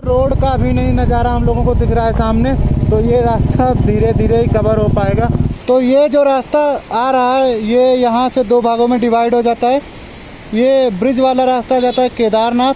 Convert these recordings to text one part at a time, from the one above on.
Road का भी नहीं नज़ारा हम लोगों को दिख रहा है सामने, तो ये रास्ता धीरे धीरे ही कवर हो पाएगा। तो ये जो रास्ता आ रहा है ये यहाँ से दो भागों में डिवाइड हो जाता है। ये ब्रिज वाला रास्ता जाता है Kedarnath.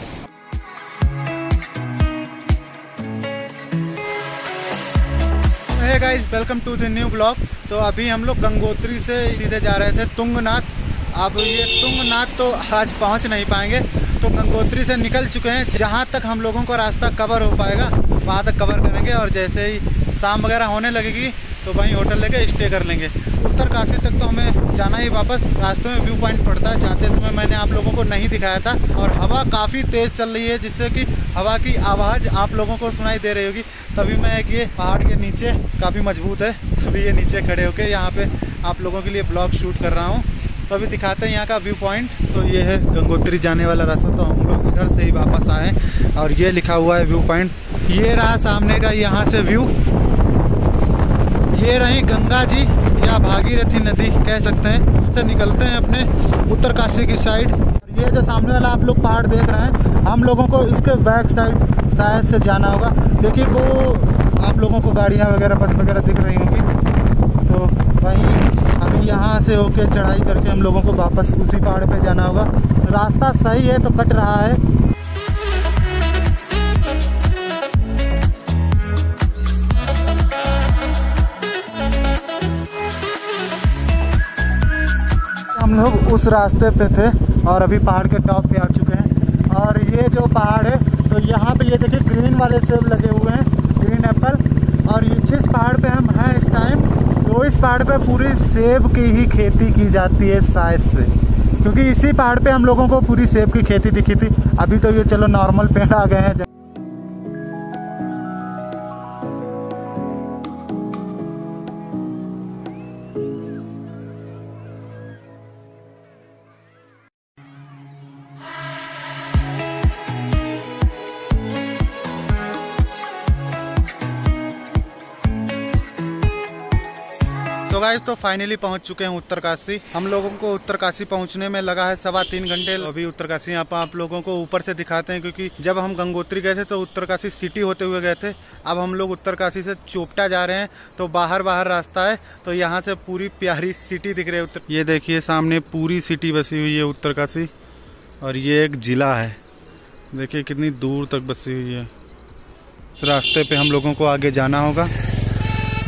Hey guys, welcome to the new blog. तो अभी हम लोग गंगोत्री से सीधे जा रहे थे तुंगनाथ। अब ये तुंगनाथ तो आज पहुंच नहीं पाएंगे, तो गंगोत्री से निकल चुके हैं। जहां तक हम लोगों को रास्ता कवर हो पाएगा वहां तक कवर करेंगे, और जैसे ही शाम वगैरह होने लगेगी तो वहीं होटल लेके स्टे कर लेंगे। उत्तरकाशी तक तो हमें जाना ही वापस। रास्ते में व्यू पॉइंट पड़ता है, जाते समय मैंने आप लोगों को नहीं दिखाया था। और हवा काफ़ी तेज़ चल रही है, जिससे कि हवा की आवाज़ आप लोगों को सुनाई दे रही होगी। तभी मैं एक ये पहाड़ के नीचे काफ़ी मजबूत है, तभी ये नीचे खड़े होके यहाँ पे आप लोगों के लिए ब्लॉग शूट कर रहा हूँ। तो अभी दिखाते हैं यहाँ का व्यू पॉइंट। तो ये है गंगोत्री जाने वाला रास्ता, तो हम लोग इधर से ही वापस आए और ये लिखा हुआ है व्यू पॉइंट। ये रहा सामने का यहाँ से व्यू। ये रही गंगा जी या भागीरथी नदी कह सकते हैं। से निकलते हैं अपने उत्तरकाशी की साइड। ये जो सामने वाला आप लोग पहाड़ देख रहे हैं, हम लोगों को इसके बैक साइड शायद से जाना होगा। देखिए वो आप लोगों को गाड़ियाँ वगैरह बस वगैरह दिख रही होंगी। तो वहीं अभी यहाँ से होके चढ़ाई करके हम लोगों को वापस उसी पहाड़ पे जाना होगा। रास्ता सही है तो कट रहा है। हम लोग उस रास्ते पे थे और अभी पहाड़ के टॉप पे आ चुके हैं। और ये जो पहाड़ है तो यहाँ पे ये देखिए ग्रीन वाले सेब लगे हुए हैं, ग्रीन एप्पल। और ये जिस पहाड़ पे हम हैं इस टाइम, तो इस पहाड़ पे पूरी सेब की ही खेती की जाती है शायद से, क्योंकि इसी पहाड़ पे हम लोगों को पूरी सेब की खेती दिखी थी। अभी तो ये चलो नॉर्मल पेड़ आ गए हैं। तो गाइस, तो फाइनली पहुंच चुके हैं उत्तरकाशी। हम लोगों को उत्तरकाशी पहुंचने में लगा है 3.25 घंटे। अभी उत्तरकाशी यहाँ पर आप लोगों को ऊपर से दिखाते हैं, क्योंकि जब हम गंगोत्री गए थे तो उत्तरकाशी सिटी होते हुए गए थे। अब हम लोग उत्तरकाशी से चोपटा जा रहे हैं, तो बाहर रास्ता है। तो यहाँ से पूरी प्यारी सिटी दिख रही है। ये देखिए सामने पूरी सिटी बसी हुई है उत्तरकाशी, और ये एक जिला है। देखिए कितनी दूर तक बसी हुई है। इस रास्ते पे हम लोगों को आगे जाना होगा।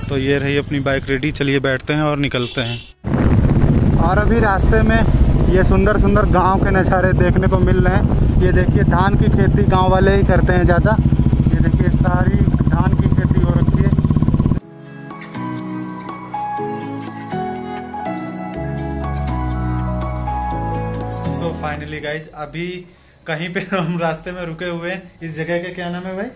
तो ये रही अपनी बाइक रेडी, चलिए बैठते हैं और निकलते हैं। और अभी रास्ते में ये सुंदर सुंदर गांव के नज़ारे देखने को मिल रहे हैं। ये देखिए धान की खेती गांव वाले ही करते हैं ज़्यादा। ये देखिए सारी धान की खेती हो रखी है। सो फाइनली गाइज, अभी कहीं पे हम रास्ते में रुके हुए हैं। इस जगह का क्या नाम है भाई?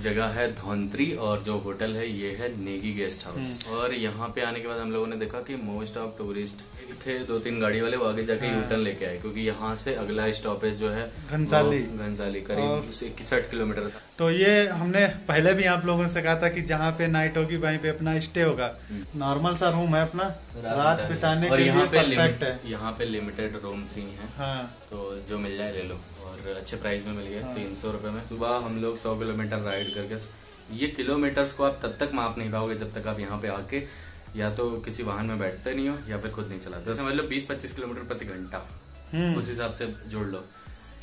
जगह है धौंतरी, और जो होटल है ये है नेगी गेस्ट हाउस। और यहाँ पे आने के बाद हम लोगों ने देखा कि मोस्ट ऑफ टूरिस्ट थे 2-3 गाड़ी वाले, वो आगे जाके यूटर्न लेके आए, क्योंकि यहाँ से अगला स्टॉपेज जो है घनसाली करीब 61 किलोमीटर। तो ये हमने पहले भी आप लोगों से कहा था कि जहाँ पे नाइट होगी वहीं पे अपना स्टे होगा। नॉर्मल सा रूम है अपना, रात बिताने के लिए परफेक्ट है। यहाँ पे लिमिटेड रूम्स ही हैं। हाँ, तो जो मिल जाए ले लो, और अच्छे प्राइस में मिल गए। 300 रुपए में। सुबह हम लोग 100 किलोमीटर राइड करके, ये किलोमीटर्स को आप तब तक माफ नहीं पाओगे जब तक आप यहाँ पे आके या तो किसी वाहन में बैठते नहीं हो या फिर खुद नहीं चलाते। जैसे मतलब 20-25 किलोमीटर प्रति घंटा, उस हिसाब से जोड़ लो।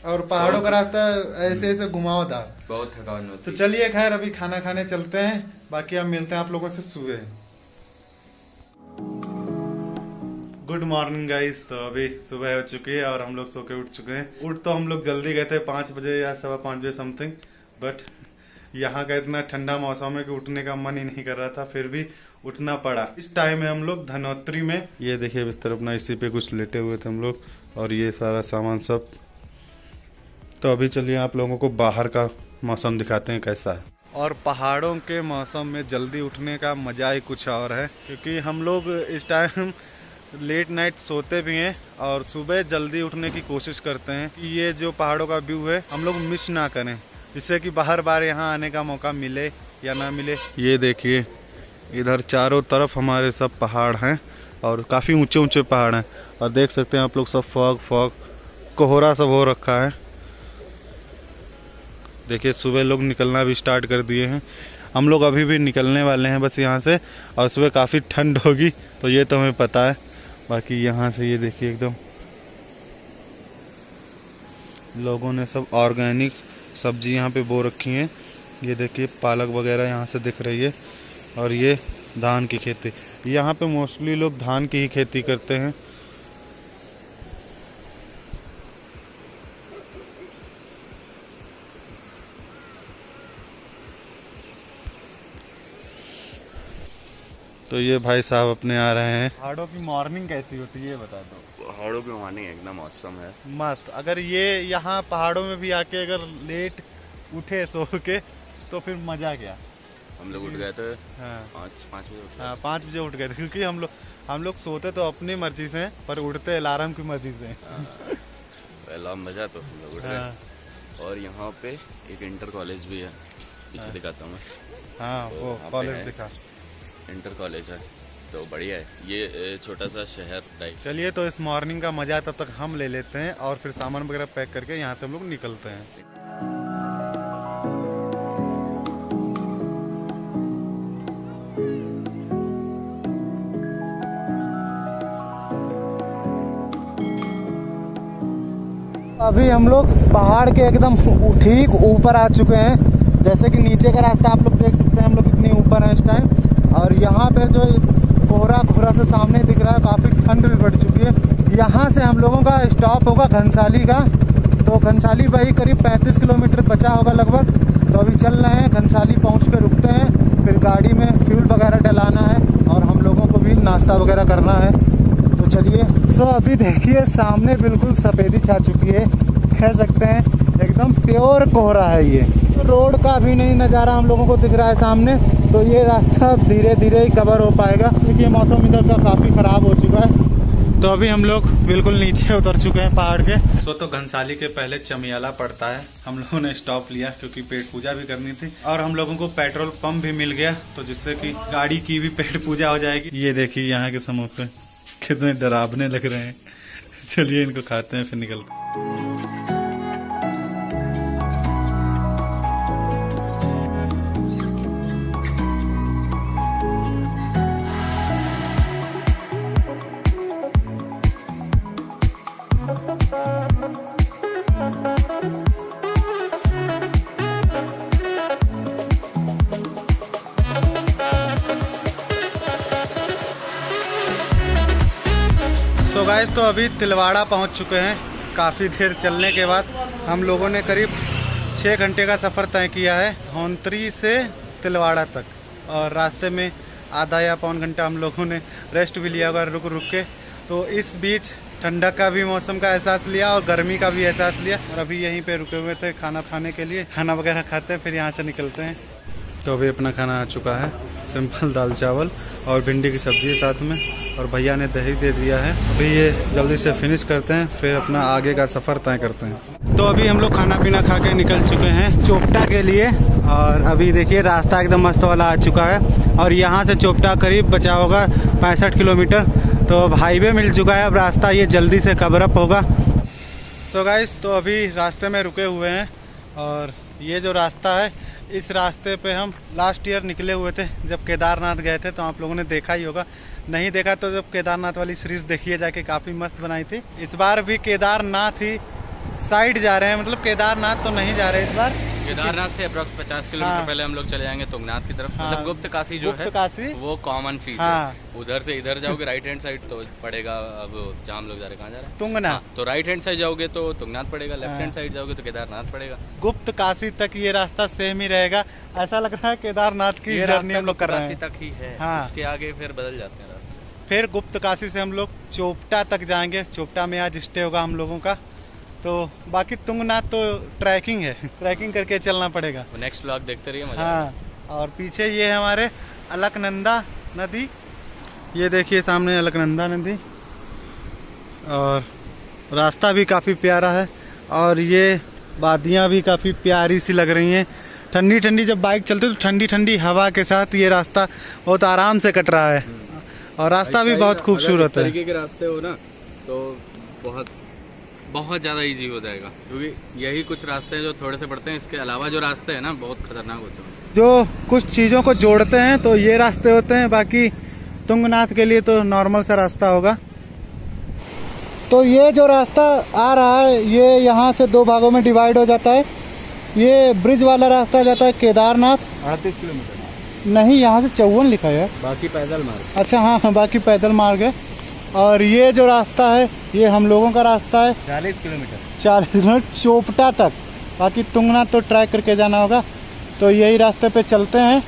और पहाड़ों का रास्ता ऐसे ऐसे घुमावदार, बहुत थकान होती है। तो चलिए खैर अभी खाना खाने चलते हैं, बाकी हम मिलते हैं आप लोगों से सुबह। Good morning guys. तो अभी सुबह हो चुकी है और हम लोग सो के उठ चुके हैं। उठ तो हम लोग जल्दी गए थे, 5 बजे या 5:15 बजे समथिंग, बट यहाँ का इतना ठंडा मौसम है कि उठने का मन ही नहीं कर रहा था, फिर भी उठना पड़ा। इस टाइम में हम लोग धनोत्री में, ये देखिए बिस्तर अपना, इसी पे कुछ लेटे हुए थे हम लोग, और ये सारा सामान सब। तो अभी चलिए आप लोगों को बाहर का मौसम दिखाते हैं कैसा है। और पहाड़ों के मौसम में जल्दी उठने का मजा ही कुछ और है, क्योंकि हम लोग इस टाइम लेट नाइट सोते भी हैं और सुबह जल्दी उठने की कोशिश करते हैं कि ये जो पहाड़ों का व्यू है हम लोग मिस ना करें, जिससे कि बार बार यहाँ आने का मौका मिले या ना मिले। ये देखिए इधर चारों तरफ हमारे सब पहाड़ हैं, और काफ़ी ऊंचे ऊंचे पहाड़ हैं, और देख सकते हैं आप लोग सब फॉग कोहरा सब हो रखा है। देखिए सुबह लोग निकलना भी स्टार्ट कर दिए हैं। हम लोग अभी भी निकलने वाले हैं बस यहाँ से, और सुबह काफ़ी ठंड होगी तो ये तो हमें पता है। बाकी यहाँ से ये देखिए एकदम लोगों ने सब ऑर्गेनिक सब्जी यहाँ पे बो रखी हैं। ये देखिए पालक वगैरह यहाँ से दिख रही है, और ये धान की खेती। यहाँ पे मोस्टली लोग धान की ही खेती करते हैं। तो ये भाई साहब अपने आ रहे हैं। पहाड़ों की मॉर्निंग कैसी होती है ये बता दो। पहाड़ों की मॉर्निंग एकदम मौसम है मस्त। अगर ये यहाँ पहाड़ों में भी आके अगर लेट उठे सो के तो फिर मजा क्या। हम लोग उठ गए थे हाँ 5 बजे। हाँ 5 बजे उठ गए थे, क्योंकि हम लोग सोते तो अपनी मर्जी से पर उठते अलार्म की मर्जी से। अलार्म बजा तो हम लोग उठ गए। और यहाँ पे एक इंटर कॉलेज भी है, पीछे दिखाता हूँ मैं। हाँ वो कॉलेज दिखा, इंटर कॉलेज है तो बढ़िया है। ये छोटा सा शहर टाइप। चलिए तो इस मॉर्निंग का मजा तब तक हम ले लेते हैं, और फिर सामान वगैरह पैक करके यहाँ से हम लोग निकलते हैं। अभी हम लोग पहाड़ के एकदम ठीक ऊपर आ चुके हैं। जैसे कि नीचे का रास्ता आप लोग देख सकते हैं, हम लोग कितनी ऊपर हैं इस टाइम। और यहाँ पे जो कोहरा से सामने दिख रहा है, काफ़ी ठंड भी बढ़ चुकी है। यहाँ से हम लोगों का स्टॉप होगा घनसाली का। तो घनसाली भाई करीब 35 किलोमीटर बचा होगा लगभग। तो अभी चल रहे हैं, घनसाली पहुँच के रुकते हैं, फिर गाड़ी में फ्यूल वगैरह डलाना है और हम लोगों को भी नाश्ता वगैरह करना है। तो चलिए। सो अभी देखिए सामने बिल्कुल सफ़ेदी छा चुकी है, कह सकते हैं एकदम प्योर कोहरा है ये। रोड का भी नहीं नज़ारा हम लोगों को दिख रहा है सामने। तो ये रास्ता धीरे धीरे ही कवर हो पाएगा, क्योंकि मौसम इधर का काफ़ी ख़राब हो चुका है। तो अभी हम लोग बिल्कुल नीचे उतर चुके हैं पहाड़ के। तो घनसाली के पहले चमियाला पड़ता है। हम लोगों ने स्टॉप लिया क्योंकि पेट पूजा भी करनी थी, और हम लोगों को पेट्रोल पंप भी मिल गया, तो जिससे कि गाड़ी की भी पेट पूजा हो जाएगी। ये देखिए यहाँ के समोसे कितने डरावने लग रहे हैं। चलिए इनको खाते हैं फिर निकलते हैं। तो गाइस तो अभी तिलवाड़ा पहुंच चुके हैं। काफ़ी देर चलने के बाद हम लोगों ने करीब 6 घंटे का सफ़र तय किया है, धौंतरी से तिलवाड़ा तक। और रास्ते में आधा या पौन घंटा हम लोगों ने रेस्ट भी लिया होगा रुक रुक के। तो इस बीच ठंडक का भी मौसम का एहसास लिया और गर्मी का भी एहसास लिया। और अभी यहीं पे रुके हुए थे खाना खाने के लिए। खाना वगैरह खाते हैं फिर यहाँ से निकलते हैं। तो अभी अपना खाना आ चुका है, सिंपल दाल चावल और भिंडी की सब्जी साथ में, और भैया ने दही दे दिया है। अभी ये जल्दी से फिनिश करते हैं, फिर अपना आगे का सफ़र तय करते हैं। तो अभी हम लोग खाना पीना खा के निकल चुके हैं चोपटा के लिए। और अभी देखिए रास्ता एकदम मस्त वाला आ चुका है, और यहाँ से चोपटा करीब बचा होगा 65 किलोमीटर। तो अब हाईवे मिल चुका है, अब रास्ता ये जल्दी से कवर अप होगा। सो गाइस तो अभी रास्ते में रुके हुए हैं, और ये जो रास्ता है इस रास्ते पे हम लास्ट ईयर निकले हुए थे जब केदारनाथ गए थे। तो आप लोगों ने देखा ही होगा, नहीं देखा तो जब केदारनाथ वाली सीरीज देखिए जाके, काफ़ी मस्त बनाई थी। इस बार भी केदारनाथ ही साइड जा रहे हैं, मतलब केदारनाथ तो नहीं जा रहे इस बार। केदारनाथ से अप्रोक्स 50 किलोमीटर पहले हम लोग चले जाएंगे तुंगनाथ की तरफ। मतलब गुप्त काशी जो है काशी वो कॉमन चीज है। उधर से इधर जाओगे राइट हैंड साइड तो पड़ेगा, अब जहाँ हम लोग जा रहे हैं कहाँ जा रहे हैं तुंगनाथ। तो राइट हैंड साइड जाओगे तो तुंगनाथ पड़ेगा, लेफ्ट हैंड साइड जाओगे तो केदारनाथ पड़ेगा। गुप्त काशी तक ये रास्ता सेम ही रहेगा। ऐसा लग रहा है केदारनाथ की जर्नी हम लोग कर रहे हैं। तक ही है, उसके आगे फिर बदल जाते हैं रास्ते। फिर गुप्त काशी से हम लोग चोपटा तक जाएंगे। चोपटा में आज स्टे होगा हम लोगों का। तो बाकी तुंगनाथ तो ट्रैकिंग है, ट्रैकिंग करके चलना पड़ेगा। नेक्स्ट व्लॉग देखते रहिए, मजा हाँ। और पीछे ये है हमारे अलकनंदा नदी। ये देखिए सामने अलकनंदा नदी, और रास्ता भी काफ़ी प्यारा है, और ये वादियाँ भी काफ़ी प्यारी सी लग रही हैं। ठंडी ठंडी जब बाइक चलती है तो ठंडी ठंडी हवा के साथ ये रास्ता बहुत आराम से कट रहा है, और रास्ता भी बहुत खूबसूरत है। तरीके के रास्ते हो ना तो बहुत बहुत ज़्यादा इजी हो जाएगा, क्योंकि यही कुछ रास्ते हैं जो थोड़े से पड़ते हैं। इसके अलावा जो रास्ते हैं ना बहुत खतरनाक होते हैं। जो कुछ चीजों को जोड़ते हैं तो ये रास्ते होते हैं, बाकी तुंगनाथ के लिए तो नॉर्मल सा रास्ता होगा। तो ये जो रास्ता आ रहा है ये यहाँ से 2 भागों में डिवाइड हो जाता है। ये ब्रिज वाला रास्ता जाता है केदारनाथ। 38 किलोमीटर नहीं, यहाँ से 54 लिखा है, बाकी पैदल मार्ग। अच्छा हाँ, बाकी पैदल मार्ग है। और ये जो रास्ता है ये हम लोगों का रास्ता है 40 किलोमीटर 40 किलोमीटर चोपटा तक। बाकी तुंगनाथ तो ट्राई करके जाना होगा। तो यही रास्ते पे चलते हैं।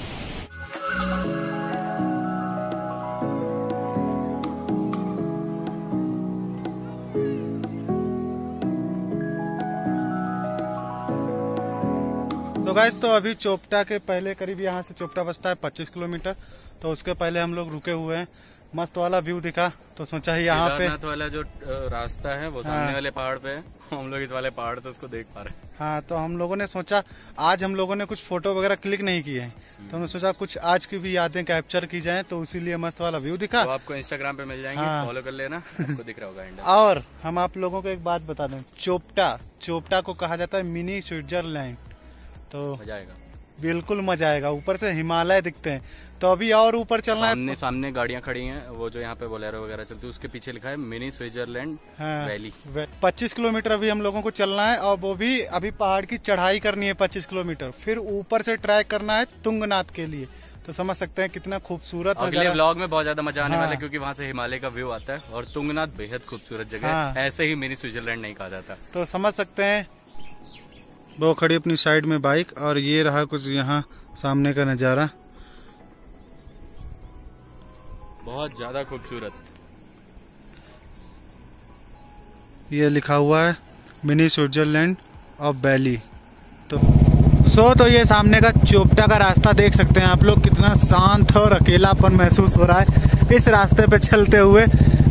तो गाइस, तो अभी चोपटा के पहले करीब यहाँ से चोपटा बसता है 25 किलोमीटर। तो उसके पहले हम लोग रुके हुए हैं। मस्त वाला व्यू दिखा तो सोचा ही यहाँ पे वाला जो रास्ता है वो सामने वाले पहाड़ पे है। हम लोग इस वाले पहाड़ से उसको देख पा रहे हैं। हाँ, तो हम लोगों ने सोचा आज हम लोगों ने कुछ फोटो वगैरह क्लिक नहीं किए हैं, तो हमने सोचा कुछ आज की भी यादें कैप्चर की जाएं, तो इसीलिए मस्त वाला व्यू दिखा। तो आपको इंस्टाग्राम पे मिल जाएंगे, हाँ। फॉलो कर लेना, आपको दिख रहा होगा। और हम आप लोगों को एक बात बता दें, चोपटा को कहा जाता है मिनी स्विट्जरलैंड। तो मजा आएगा, बिल्कुल मजा आएगा। ऊपर से हिमालय दिखते हैं। तो अभी और ऊपर चलना है। सामने गाड़ियां खड़ी हैं, वो जो यहाँ पे बोलेरो वगैरह चलती है उसके पीछे लिखा है मिनी स्विट्जरलैंड वैली। 25 किलोमीटर अभी हम लोगों को चलना है, और वो भी अभी पहाड़ की चढ़ाई करनी है 25 किलोमीटर। फिर ऊपर से ट्रैक करना है तुंगनाथ के लिए। तो समझ सकते हैं कितना खूबसूरत अगले व्लॉग में बहुत ज्यादा मजा आने वाला है, क्योंकि वहाँ से हिमालय का व्यू आता है। और तुंगनाथ बेहद खूबसूरत जगह है, ऐसे ही मिनी स्विट्जरलैंड नहीं कहा जाता। तो समझ सकते हैं। वो खड़ी अपनी साइड में बाइक, और ये रहा कुछ यहाँ सामने का नजारा, बहुत ज्यादा खूबसूरत। ये लिखा हुआ है मिनी स्विट्जरलैंड ऑफ वैली। तो ये सामने का चोपटा का रास्ता देख सकते हैं आप लोग, कितना शांत और अकेलापन महसूस हो रहा है इस रास्ते पे चलते हुए।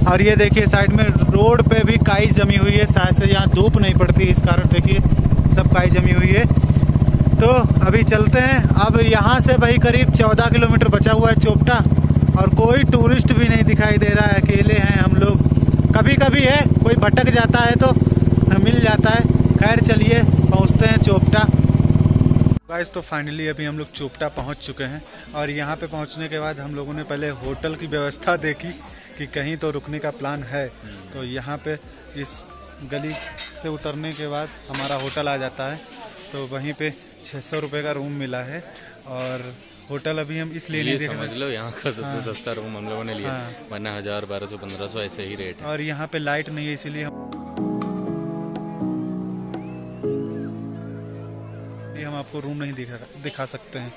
और ये देखिए साइड में रोड पे भी काई जमी हुई है, शायद से यहाँ धूप नहीं पड़ती इस कारण देखिए सब काई जमी हुई है। तो अभी चलते हैं। अब यहाँ से भाई करीब 14 किलोमीटर बचा हुआ है चोपटा, और कोई टूरिस्ट भी नहीं दिखाई दे रहा है। अकेले हैं हम लोग। कभी कभी है कोई भटक जाता है तो मिल जाता है। खैर चलिए पहुँचते हैं चोपटा। गाइस, तो फाइनली अभी हम लोग चोपटा पहुँच चुके हैं। और यहाँ पे पहुँचने के बाद हम लोगों ने पहले होटल की व्यवस्था देखी कि कहीं तो रुकने का प्लान है। तो यहाँ पे इस गली से उतरने के बाद हमारा होटल आ जाता है। तो वहीं पे 600 रुपये का रूम मिला है। और होटल अभी हम इसलिए नहीं देख रहे, समझ लो यहाँ का सबसे सस्ता रूम हम लोगों ने लिया, वरना 1000, 1200, 1500 ऐसे ही रेट है। और यहाँ पे लाइट नहीं है, इसीलिए हम आपको रूम नहीं दिखा सकते हैं।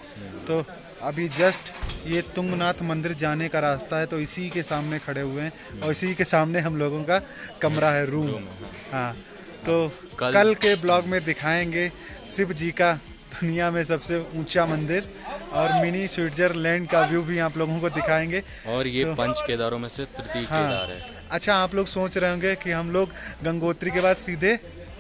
तो अभी जस्ट ये तुंगनाथ मंदिर जाने का रास्ता है, तो इसी के सामने खड़े हुए हैं, और इसी के सामने हम लोगों का कमरा है, रूम। हाँ, तो कल के ब्लॉग में दिखाएंगे शिव जी का दुनिया में सबसे ऊंचा मंदिर, और मिनी स्विट्जरलैंड का व्यू भी आप लोगों को दिखाएंगे। और ये 5 केदारों में से तृतीय केदार है। अच्छा, आप लोग सोच रहे होंगे कि हम लोग गंगोत्री के बाद सीधे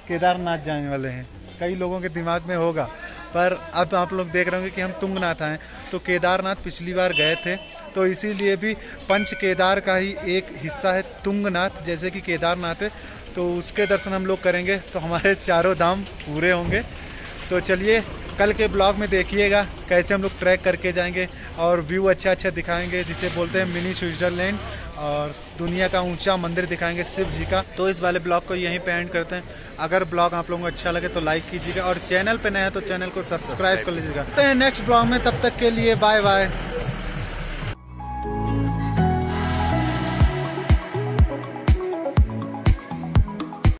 केदारनाथ जाने वाले हैं, कई लोगों के दिमाग में होगा। पर अब आप लोग देख रहे होंगे कि हम तुंगनाथ आए। तो केदारनाथ पिछली बार गए थे, तो इसीलिए भी पंच केदार का ही एक हिस्सा है तुंगनाथ, जैसे कि केदारनाथ है। तो उसके दर्शन हम लोग करेंगे तो हमारे चारों धाम पूरे होंगे। तो चलिए कल के ब्लॉग में देखिएगा कैसे हम लोग ट्रैक करके जाएंगे, और व्यू अच्छा दिखाएंगे, जिसे बोलते हैं मिनी स्विट्जरलैंड, और दुनिया का ऊंचा मंदिर दिखाएंगे शिव जी का। तो इस वाले ब्लॉग को यहीं पे एंड करते हैं। अगर ब्लॉग आप लोगों को अच्छा लगे तो लाइक कीजिएगा, और चैनल पे नया है तो चैनल को सब्सक्राइब कर लीजिएगा। नेक्स्ट ब्लॉग में, तब तक के लिए बाय बाय।